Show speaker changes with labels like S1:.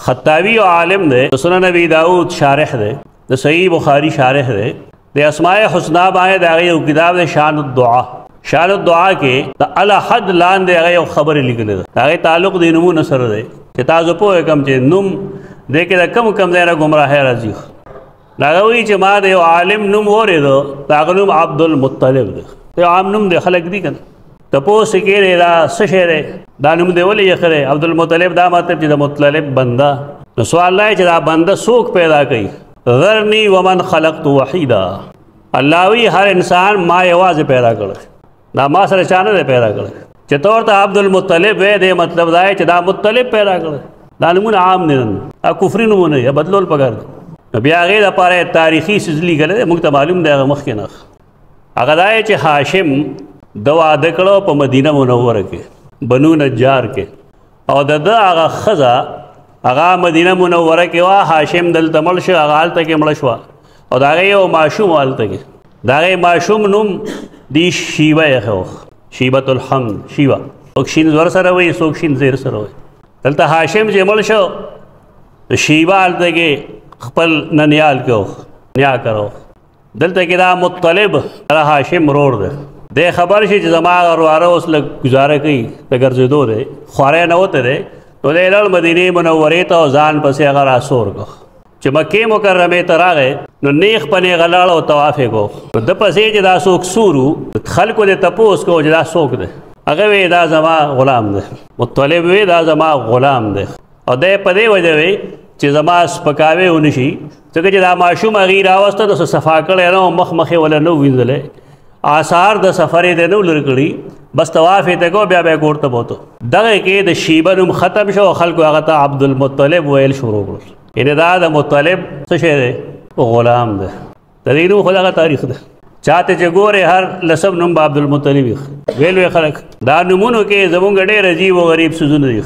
S1: خطابی و عالم دے، سنن نبی داؤد شارح دے، صحیح بخاری شارح دے اسماء حسنہ باندې دا یو کتاب دے شان الدعا. شان الدعا کې د الحد لاندې هغه یو خبر لیکل ده، هغه تعلق د نمونه سره دی چې تاسو په کوم چې نوم دې کې د کم ځای نه گمراهی راځي. هغه وایي چې ما د یو عالم نوم واورېدو، د هغه نوم عبدالمطلب دی. یو عام نوم دی، خلک دي کنه تپوس کېږي دا څه شی دی، دا نوم دی ولې یې ښه دی عبدالمطلب، دا مطلب چې د مطلب بنده. نو سوال دی چې دا بنده څوک پیدا کوي؟ ذرنی ومن خلقت وحیدا. الله وی هر انسان ما یوازې پیدا کړی، دا ما سره چا نه دی پیدا کړی. چې ته ورته عبدالمطلب وی دی مطلب دا چې دا مطلب پیدا کړی. دا نومونه عام دي، دا کفري نومونه دي، بدلول پکار دي. بیا هغې دپاره تاریخي څیز لیکلی دی، موږ ته معلوم دی هغه مخکې نه. هغه دا چې هاشم د واده کړو په مدینه منوره کې بنو نجار کې، او د ده هغه ښځه هغه مدینه منوره کې وه. هاشم دلته مړ شو، هغه هلته کې مړه شوه، او د هغې یو ماشوم و هلته کې. د هغې ماشوم نوم دی شیبه یې ښه، شیبة الحمد. شیبه څوک شین زور سره وایي، څوک شین زیر سره وایي. دلته هاشم چې مړ شو، شیبه هلته کې خپل ننیال کې و، نیا کرو. دلته کې دا مطلب هغه هاشم رور دی. دی خبر شي چې زما ورواره اوس لږ ګزاره کوي، د ګرځېدو دی، خواری نه وته دی. نو دی لاړ مدینې منورې ته او ځان پسې هغه راسور کړ. چې مکې مکرمې ته راغی نو نیغ په نیغه لاړ او طواف یې کړو. نو ده پسې چې دا څوک سور وو، خلکو دې تپوس کوو چې دا څوک دی. هغه وی دا زما غلام دی. مطلب وی دا زما غلام دی. او دی په دې وجه وی چې زما سپکاوی ونه شي، ځکه چې دا ماشوم هغې راوسته نو څه صفا کړی نه و، مخ مخې وله نه ووینځلی، آثار د سفر یې نه لرې کړي، بس طواف یې ته کو، بیا بیا کور ته بوتو. دغه کې د شیبه نوم ختم شو، خلکو هغه ته عبدالمطلب ویل شروع کړل. یعنې دا د مطلب څه شی دی؟ غلام دی. د دې نوم خو دغه تاریخ دی. چاته چې ګورې هر لسب نوم به عبدالمطلب ویل وی خلک. دا نومونو کې زمونږ ډېر عجیب و غریب څیزونه دي.